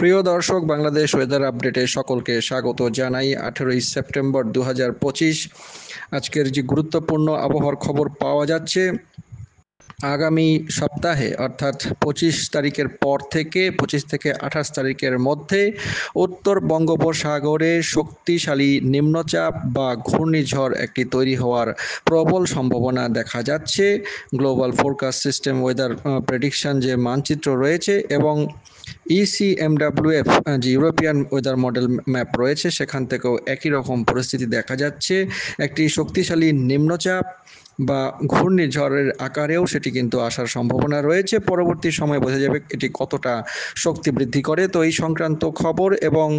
প্রিয় দর্শক, বাংলাদেশ ওয়েদার আপডেটে সকলকে স্বাগত জানাই। 18ই সেপ্টেম্বর 2025 আজকের যে গুরুত্বপূর্ণ আবহাওয়ার খবর পাওয়া যাচ্ছে, আগামী সপ্তাহে অর্থাৎ 25 তারিখের পর থেকে 25 থেকে 28 তারিখের মধ্যে উত্তর বঙ্গোপসাগরে শক্তিশালী নিম্নচাপ বা ঘূর্ণিঝড় একটি তৈরি হওয়ার প্রবল সম্ভাবনা দেখা যাচ্ছে। Global forecast system weather prediction যে মানচিত্র রয়েছে এবং ইসিএমডাব্লিউএফ যে ইউরোপিয়ান ওয়েদার মডেল ম্যাপ রয়েছে, সেখান থেকেও একই রকম পরিস্থিতি দেখা যাচ্ছে। একটি শক্তিশালী নিম্নচাপ বা ঘূর্ণিঝড়ের আকারেও সেটি কিন্তু আসার সম্ভাবনা রয়েছে। পরবর্তী সময়ে বোঝা যাবে এটি কতটা শক্তি বৃদ্ধি করে। তো এই সংক্রান্ত খবর এবং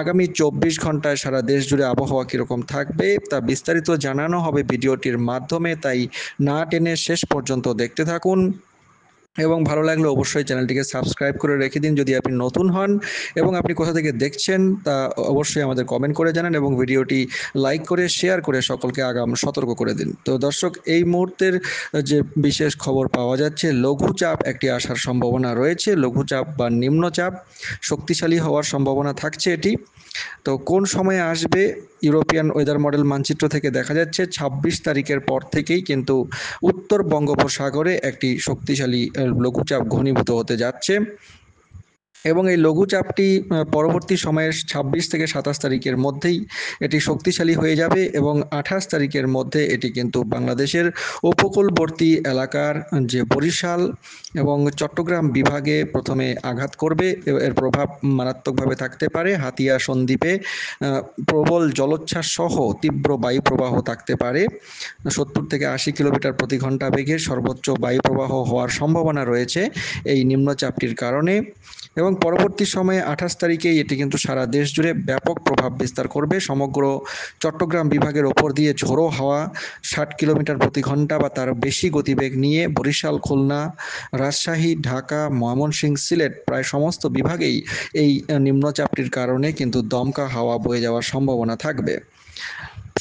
আগামী 24 ঘন্টায় সারা দেশ জুড়ে আবহাওয়া কীরকম থাকবে তা বিস্তারিত জানানো হবে ভিডিওটির মাধ্যমে, তাই না টেনে শেষ পর্যন্ত দেখতে থাকুন। এবং ভালো লাগলে অবশ্যই চ্যানেলটিকে সাবস্ক্রাইব করে রেখে দিন যদি আপনি নতুন হন, এবং আপনি কোথা থেকে দেখছেন তা অবশ্যই আমাদের কমেন্ট করে জানান এবং ভিডিওটি লাইক করে শেয়ার করে সকলকে আগাম সতর্ক করে দিন। তো দর্শক, এই মুহূর্তের যে বিশেষ খবর পাওয়া যাচ্ছে, লঘুচাপ একটি আসার সম্ভাবনা রয়েছে। লঘুচাপ বা নিম্নচাপ শক্তিশালী হওয়ার সম্ভাবনা থাকছে এটি। তো কোন সময়ে আসবে, ইউরোপিয়ান ওয়েদার মডেল মানচিত্র থেকে দেখা যাচ্ছে 26 তারিখের পর থেকেই কিন্তু উত্তর বঙ্গোপসাগরে একটি শক্তিশালী লঘুচাপ ঘনীভূত হতে যাচ্ছে এবং এই লঘুচাপটি পরবর্তী সময়ের 26 থেকে 27 তারিখের মধ্যেই এটি শক্তিশালী হয়ে যাবে এবং 28 তারিখের মধ্যে এটি কিন্তু বাংলাদেশের উপকূলবর্তী এলাকার যে বরিশাল এবং চট্টগ্রাম বিভাগে প্রথমে আঘাত করবে। এর প্রভাব মারাত্মকভাবে থাকতে পারে। হাতিয়া সন্দ্বীপে প্রবল জলোচ্ছ্বাস সহ তীব্র বায়ু প্রবাহ থাকতে পারে। 70 থেকে 80 কিলোমিটার প্রতি ঘন্টা বেগে সর্বোচ্চ বায়ু প্রবাহ হওয়ার সম্ভাবনা রয়েছে এই নিম্নচাপটির কারণে। এবং পরবর্তী সময়ে 28 তারিখেই এটি কিন্তু সারা দেশ জুড়ে ব্যাপক প্রভাব বিস্তার করবে। সমগ্র চট্টগ্রাম বিভাগের ওপর দিয়ে ঝোড়ো হাওয়া 60 কিলোমিটার প্রতি ঘন্টা বা তার বেশি গতিবেগ নিয়ে বরিশাল, খুলনা, রাজশাহী, ঢাকা, ময়মনসিংহ, সিলেট প্রায় সমস্ত বিভাগেই এই নিম্নচাপটির কারণে কিন্তু দমকা হাওয়া বয়ে যাওয়ার সম্ভাবনা থাকবে।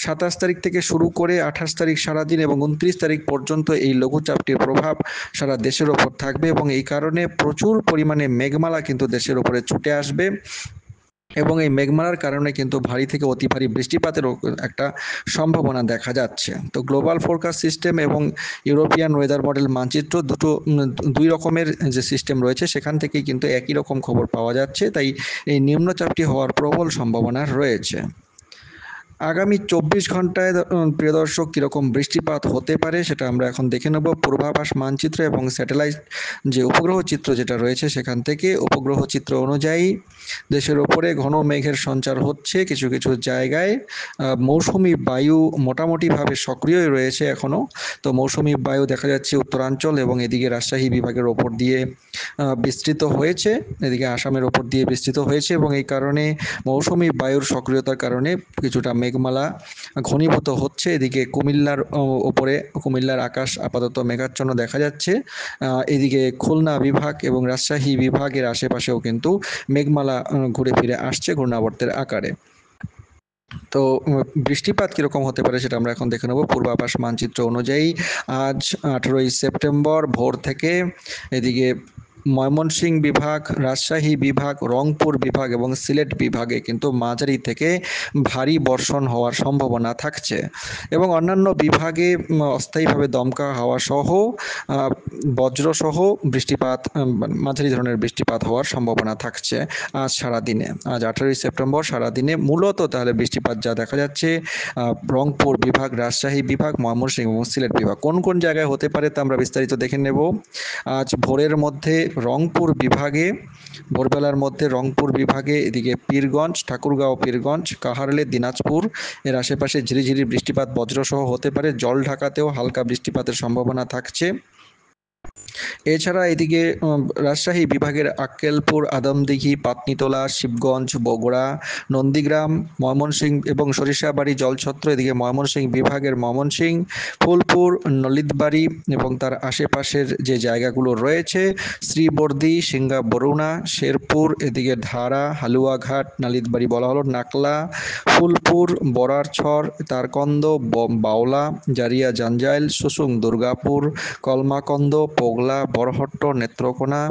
27 তারিখ থেকে শুরু করে 28 তারিখ সারাদিন এবং 29 তারিখ পর্যন্ত এই লঘুচাপটির প্রভাব সারা দেশের ওপর থাকবে এবং এই কারণে প্রচুর পরিমাণে মেঘমালা কিন্তু দেশের ওপরে ছুটে আসবে এবং এই মেঘমালার কারণে কিন্তু ভারী থেকে অতি ভারী বৃষ্টিপাতের একটা সম্ভাবনা দেখা যাচ্ছে। তো গ্লোবাল ফোরকাস্ট সিস্টেম এবং ইউরোপিয়ান ওয়েদার মডেল মানচিত্র দুই রকমের যে সিস্টেম রয়েছে, সেখান থেকেই কিন্তু একই রকম খবর পাওয়া যাচ্ছে। তাই এই নিম্নচাপটি হওয়ার প্রবল সম্ভাবনা রয়েছে। আগামী 24 ঘন্টায় প্রিয় দর্শক কীরকম বৃষ্টিপাত হতে পারে সেটা আমরা এখন দেখে নেব। পূর্বাভাস মানচিত্র এবং স্যাটেলাইট যে উপগ্রহ চিত্র যেটা রয়েছে, সেখান থেকে উপগ্রহ চিত্র অনুযায়ী দেশের ওপরে ঘন মেঘের সঞ্চার হচ্ছে। কিছু কিছু জায়গায় মৌসুমি বায়ু মোটামুটিভাবে সক্রিয় রয়েছে এখনও। তো মৌসুমি বায়ু দেখা যাচ্ছে উত্তরাঞ্চল এবং এদিকে রাজশাহী বিভাগের ওপর দিয়ে বিস্তৃত হয়েছে, এদিকে আসামের ওপর দিয়ে বিস্তৃত হয়েছে এবং এই কারণে মৌসুমি বায়ুর সক্রিয়তার কারণে কিছুটা মেঘমালা ঘনীভূত হচ্ছে। এদিকে কুমিল্লার ওপরে, কুমিল্লার আকাশ আপাতত মেঘাচ্ছন্ন দেখা যাচ্ছে। এদিকে খুলনা বিভাগ এবং রাজশাহী বিভাগের আশেপাশেও কিন্তু মেঘমালা ঘুরে ফিরে আসছে ঘূর্ণাবর্তের আকারে। তো বৃষ্টিপাত কীরকম হতে পারে সেটা আমরা এখন দেখে নেব পূর্বাভাস মানচিত্র অনুযায়ী। আজ 18ই সেপ্টেম্বর ভোর থেকে এদিকে ময়মনসিংহ বিভাগ, রাজশাহী বিভাগ, রংপুর বিভাগ এবং সিলেট বিভাগে কিন্তু মাঝারি থেকে ভারী বর্ষণ হওয়ার সম্ভাবনা থাকছে এবং অন্যান্য বিভাগে অস্থায়ীভাবে দমকা হাওয়া সহ বজ্রসহ বৃষ্টিপাত, মাঝারি ধরনের বৃষ্টিপাত হওয়ার সম্ভাবনা থাকছে আজ সারাদিনে। আজ 18ই সেপ্টেম্বর সারাদিনে মূলত তাহলে বৃষ্টিপাত যা দেখা যাচ্ছে রংপুর বিভাগ, রাজশাহী বিভাগ, ময়মনসিংহ এবং সিলেট বিভাগ। কোন কোন জায়গায় হতে পারে তা আমরা বিস্তারিত দেখে নেব। আজ ভোরের মধ্যে রংপুর বিভাগে, ভোরবেলার মধ্যে রংপুর বিভাগে এদিকে পীরগঞ্জ, ঠাকুরগাঁও, পীরগঞ্জ, কাহারলে, দিনাজপুর এর আশেপাশে ঝিরিঝিরি বৃষ্টিপাত বজ্রসহ হতে পারে। জলঢাকাতেও হালকা বৃষ্টিপাতের সম্ভাবনা থাকছে। এছাড়া এদিকে রাজশাহী বিভাগের আক্কেলপুর, আদমদিঘি, পাতনিতলা, শিবগঞ্জ, বগুড়া, নন্দীগ্রাম, ময়মনসিংহ এবং সরিষাবাড়ি জলছত্র, এদিকে ময়মনসিংহ বিভাগের ময়মনসিংহ, ফুলপুর, নলিতবাড়ি এবং তার আশেপাশের যে জায়গাগুলো রয়েছে শ্রীবর্দী, সিংগা বরুণা, শেরপুর, এদিকে ধারা, হালুয়াঘাট, নালিতবাড়ি বলা হলো, নাকলা, ফুলপুর, বরারছড়, তারকন্দ, বাওলা, জারিয়া, জাঞ্জাইল, সুসুং, দুর্গাপুর, কলমাকন্দ, পোগলা, বরহট্ট, নেত্রকোনা,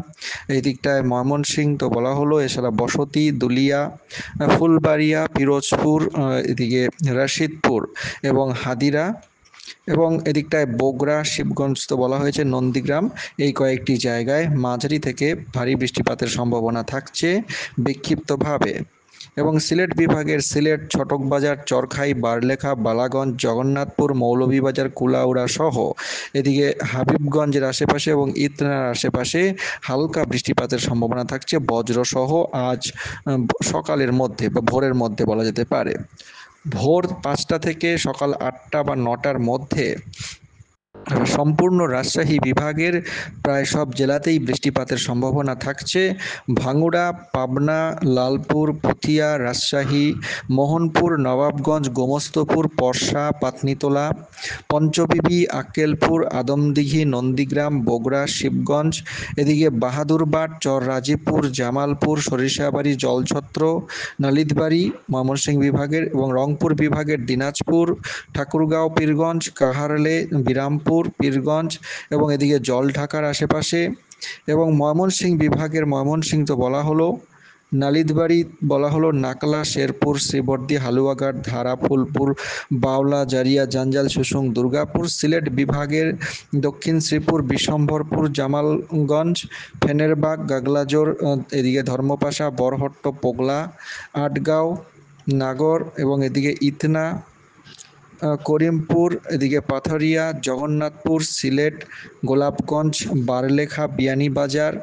এই দিকটায় ময়মনসিংহ তো বলা হলো, এছাড়া বসতি, দুলিয়া, ফুলবাড়িয়া, পিরোজপুর, এদিকে রশিদপুর এবং হাদিরা, এবং এদিকটায় বগুড়া, শিবগঞ্জ তো বলা হয়েছে, নন্দীগ্রাম, এই কয়েকটি জায়গায় মাঝারি থেকে ভারী বৃষ্টিপাতের সম্ভাবনা থাকছে বিক্ষিপ্তভাবে। এবং সিলেট বিভাগের সিলেট, ছটকবাজার, চরখাই, বারলেখা, বালাগঞ্জ, জগন্নাথপুর, মৌলভীবাজার, কুলাউড়া সহ এদিকে হাবিবগঞ্জের আশেপাশে এবং ইতনার আশেপাশে হালকা বৃষ্টিপাতের সম্ভাবনা থাকছে বজ্রসহ আজ সকালের মধ্যে বা ভোরের মধ্যে বলা যেতে পারে। ভোর 5টা থেকে সকাল 8টা বা 9টার মধ্যে সম্পূর্ণ রাজশাহী বিভাগের প্রায় সব জেলাতেই বৃষ্টিপাতের সম্ভাবনা থাকছে। ভাঙ্গুড়া, পাবনা, লালপুর, পুঠিয়া, রাজশাহী, মোহনপুর, নবাবগঞ্জ, গোমস্তপুর, পরশা, পাতনিতলা, পঞ্চবিবি, আক্কেলপুর, আদমদিঘি, নন্দীগ্রাম, বগুড়া, শিবগঞ্জ, এদিকে বাহাদুরবাট, চররাজীপুর, জামালপুর, সরিষাবাড়ি, জলছত্র, নালিতাবাড়ি ময়মনসিংহ বিভাগের এবং রংপুর বিভাগের দিনাজপুর, ঠাকুরগাঁও, পীরগঞ্জ, কাহারলে, বিরামপুর, পীরগঞ্জ এবং এদিকে জলঢাকার আশেপাশে, এবং ময়মনসিংহ বিভাগের ময়মনসিংহ তো বলা হলো, নালিতাবাড়ি বলা হলো, নাকলা, শেরপুর, শ্রীবর্দী, হালুয়াঘাট, ধারা, ফুলপুর, বাওলা, জারিয়া, জাঞ্জাল, শুশুং, দুর্গাপুর। সিলেট বিভাগের দক্ষিণ শ্রীপুর, বিশম্ভরপুর, জামালগঞ্জ, ফেনেরবাগ, গাগলাজোর, এদিকে ধর্মপাশা, বরহট্ট, পোগলা, আটগাঁও, নাগর এবং এদিকে ইতনা, করিমপুর, এদিকে পাথরিয়া, জগন্নাথপুর, সিলেট, গোলাপগঞ্জ, বারলেখা, বিয়ানীবাজার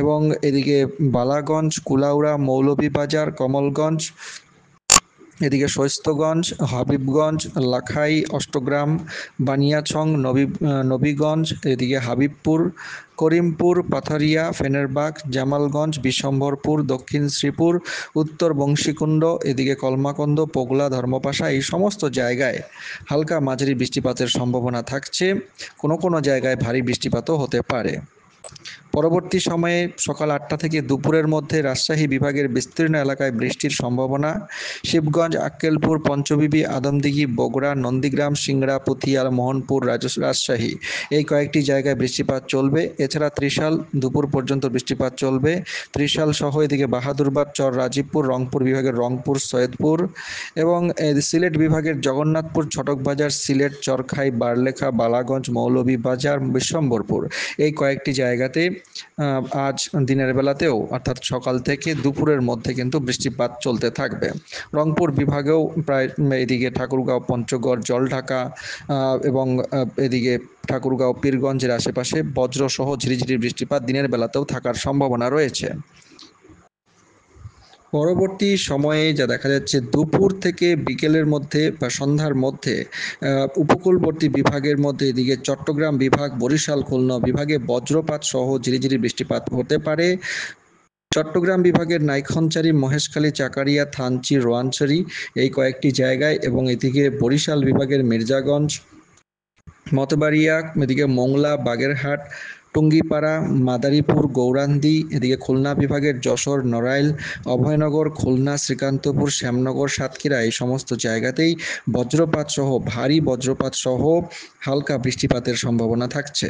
এবং এদিকে বালাগঞ্জ, কুলাউড়া, মৌলভীবাজার, কমলগঞ্জ, এদিকে শৈস্তগঞ্জ, হাবিবগঞ্জ, লাখাই, অষ্টগ্রাম, বানিয়াছং, নবীগঞ্জ, এদিকে হাবিবপুর, করিমপুর, পাথরিয়া, ফেনেরবাগ, জামালগঞ্জ, বিশম্ভরপুর, দক্ষিণ শ্রীপুর, উত্তর বংশীকুণ্ড, এদিকে কলমাকন্দ, পোগলা, ধর্মপাশা, এই সমস্ত জায়গায় হালকা মাঝারি বৃষ্টিপাতের সম্ভাবনা থাকছে। কোনো কোনো জায়গায় ভারী বৃষ্টিপাতও হতে পারে। পরবর্তী সময়ে সকাল 8টা থেকে দুপুরের মধ্যে রাজশাহী বিভাগের বিস্তীর্ণ এলাকায় বৃষ্টির সম্ভাবনা। শিবগঞ্জ, আক্কেলপুর, পঞ্চবিবি, আদমদিঘি, বগুড়া, নন্দীগ্রাম, সিংড়া, পুঠিয়া, মোহনপুর, রাজশাহী, এই কয়েকটি জায়গায় বৃষ্টিপাত চলবে। এছাড়া ত্রিশাল দুপুর পর্যন্ত বৃষ্টিপাত চলবে। ত্রিশাল সহ এদিকে বাহাদুরবাদ, চররাজীপুর, রংপুর বিভাগের রংপুর, সৈয়দপুর এবং সিলেট বিভাগের জগন্নাথপুর, ছটকবাজার, সিলেট, চরখাই, বারলেখা, বালাগঞ্জ, মৌলভীবাজার, বিশম্ভরপুর, এই কয়েকটি জায়গাতে আজ দিনের বেলাতেও অর্থাৎ সকাল থেকে দুপুরের মধ্যে কিন্তু বৃষ্টিপাত চলতে থাকবে। রংপুর বিভাগেও প্রায় এদিকে ঠাকুরগাঁও, পঞ্চগড়, জলঢাকা এবং এদিকে ঠাকুরগাঁও, পীরগঞ্জের আশেপাশে বজ্রসহ ঝিরিঝিরি বৃষ্টিপাত দিনের বেলাতেও থাকার সম্ভাবনা রয়েছে। পরবর্তী সময়ে যা দেখা যাচ্ছে, দুপুর থেকে বিকেলের মধ্যে বা সন্ধ্যার মধ্যে উপকূলবর্তী বিভাগের মধ্যে এদিকে চট্টগ্রাম বিভাগ, বরিশাল, খুলনা বিভাগে বজ্রপাত সহ ঝিরিঝিরি বৃষ্টিপাত হতে পারে। চট্টগ্রাম বিভাগের নাইক্ষণচারী, মহেশখালী, চাকারিয়া, থানচি, রোয়াংছড়ি, এই কয়েকটি জায়গায় এবং এদিকে বরিশাল বিভাগের মির্জাগঞ্জ, মতবাড়িয়া, এদিকে মোংলা, বাগেরহাট, টুঙ্গিপাড়া, মাদারীপুর, গৌরান্দি, এদিকে খুলনা বিভাগের যশোর, নড়াইল, অভয়নগর, খুলনা, শ্রীকান্তপুর, শ্যামনগর, সাতক্ষীরা, এই সমস্ত জায়গাতেই বজ্রপাত সহ ভারী বজ্রপাত সহ হালকা বৃষ্টিপাতের সম্ভাবনা থাকছে।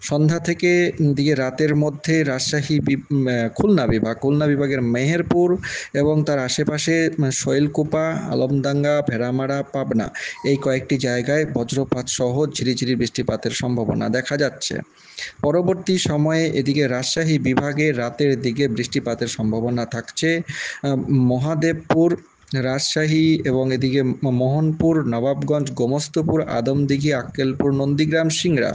সন্ধ্যা থেকে দিকে রাতের মধ্যে রাজশাহী, খুলনা বিভাগের মেহেরপুর এবং তার আশেপাশে শৈলকুপা, আলমডাঙ্গা, ভেড়ামারা, পাবনা, এই কয়েকটি জায়গায় বজ্রপাত সহ ঝিরিঝিরি বৃষ্টিপাতের সম্ভাবনা দেখা যাচ্ছে। পরবর্তী সময়ে এদিকে রাজশাহী বিভাগে রাতের দিকে বৃষ্টিপাতের সম্ভাবনা থাকছে মহাদেবপুর, রাজশাহী এবং এদিকে মোহনপুর, নবাবগঞ্জ, গোমস্তপুর, আদমদিঘি, আক্কেলপুর, নন্দীগ্রাম, সিংড়া,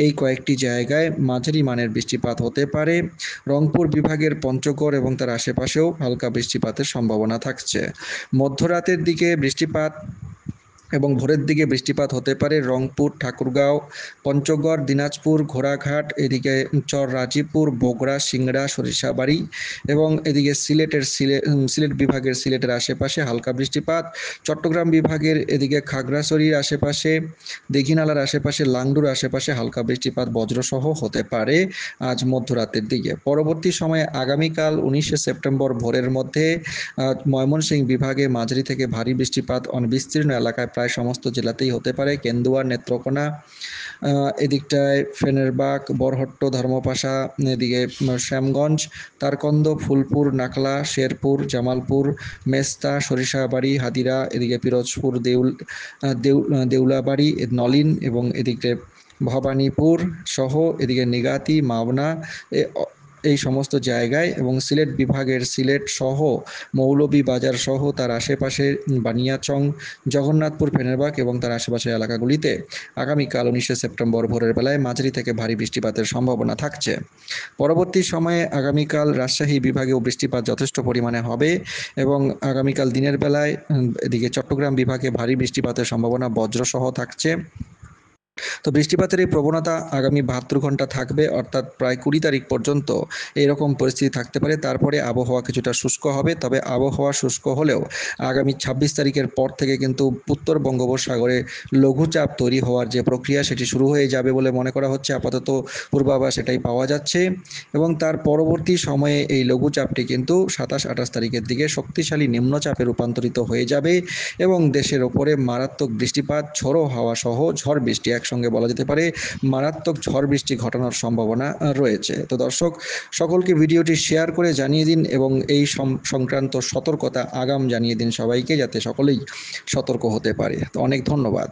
এই কয়েকটি জায়গায় মাঝারি মানের বৃষ্টিপাত হতে পারে। রংপুর বিভাগের পঞ্চগড় এবং তার আশেপাশেও হালকা বৃষ্টিপাতের সম্ভাবনা থাকছে। মধ্যরাতের দিকে বৃষ্টিপাত এবং ভোরের দিকে বৃষ্টিপাত হতে পারে রংপুর, ঠাকুরগাঁও, পঞ্চগড়, দিনাজপুর, ঘোড়াঘাট, এদিকে চররাজীপুর, বগুড়া, সিংড়া, সরিষাবাড়ি এবং এদিকে সিলেট বিভাগের সিলেটের আশেপাশে হালকা বৃষ্টিপাত। চট্টগ্রাম বিভাগের এদিকে খাগড়াছড়ির আশেপাশে, দীঘিনালার আশেপাশে, লাংডুর আশেপাশে হালকা বৃষ্টিপাত বজ্রসহ হতে পারে আজ মধ্যরাতের দিকে। পরবর্তী সময়ে আগামীকাল 19শে সেপ্টেম্বর ভোরের মধ্যে ময়মনসিংহ বিভাগে মাঝারি থেকে ভারী বৃষ্টিপাত বিস্তীর্ণ এলাকায় প্রায় প্রায় সমস্ত জেলাতেই হতে পারে। কেন্দুয়া, নেত্রকোনা, এদিকটায় ফেনেরবাগ, বরহট্ট, ধর্মপাশা, এদিকে শ্যামগঞ্জ, তারকন্দ, ফুলপুর, নাখলা, শেরপুর, জামালপুর, মেস্তা, সরিষাবাড়ি, হাদিরা, এদিকে পিরোজপুর, দেউলাবাড়ি, নলিন এবং এদিকে ভবানীপুর সহ এদিকে নিগাতি, মাওনা, এই সমস্ত জায়গায় এবং সিলেট বিভাগের সিলেট সহ মৌলভীবাজার সহ তার আশেপাশে বানিয়াচং, জগন্নাথপুর, ফেনেরবাগ এবং তার আশেপাশের এলাকাগুলিতে আগামীকাল 19 সেপ্টেম্বর ভোরের বেলায় মাঝারি থেকে ভারী বৃষ্টিপাতের সম্ভাবনা থাকছে। পরবর্তী সময়ে আগামীকাল রাজশাহী বিভাগেও বৃষ্টিপাত যথেষ্ট পরিমাণে হবে এবং আগামীকাল দিনের বেলায় এদিকে চট্টগ্রাম বিভাগে ভারী বৃষ্টিপাতের সম্ভাবনা বজ্রসহ থাকছে। তো বৃষ্টিপাতের এই প্রবণতা আগামী 72 ঘন্টা থাকবে, অর্থাৎ প্রায় 20 তারিখ পর্যন্ত এইরকম পরিস্থিতি থাকতে পারে। তারপরে আবহাওয়া কিছুটা শুষ্ক হবে, তবে আবহাওয়া শুষ্ক হলেও আগামী 26 তারিখের পর থেকে কিন্তু উত্তর বঙ্গোপসাগরে লঘুচাপ তৈরি হওয়ার যে প্রক্রিয়া সেটি শুরু হয়ে যাবে বলে মনে করা হচ্ছে। আপাতত পূর্বাভাস এটাই পাওয়া যাচ্ছে এবং তার পরবর্তী সময়ে এই লঘুচাপটি কিন্তু 27-28 তারিখের দিকে শক্তিশালী নিম্নচাপে রূপান্তরিত হয়ে যাবে এবং দেশের ওপরে মারাত্মক বৃষ্টিপাত, ঝোড়ো হাওয়া সহ ঝড় বৃষ্টি, একসঙ্গে বলা যেতে পারে মারাত্মক ঝড় বৃষ্টি ঘটানোর সম্ভাবনা রয়েছে। তো দর্শক, সকলকে ভিডিওটি শেয়ার করে জানিয়ে দিন এবং এই সংক্রান্ত সতর্কতা আগাম জানিয়ে দিন সবাইকে, যাতে সকলেই সতর্ক হতে পারে। তো অনেক ধন্যবাদ।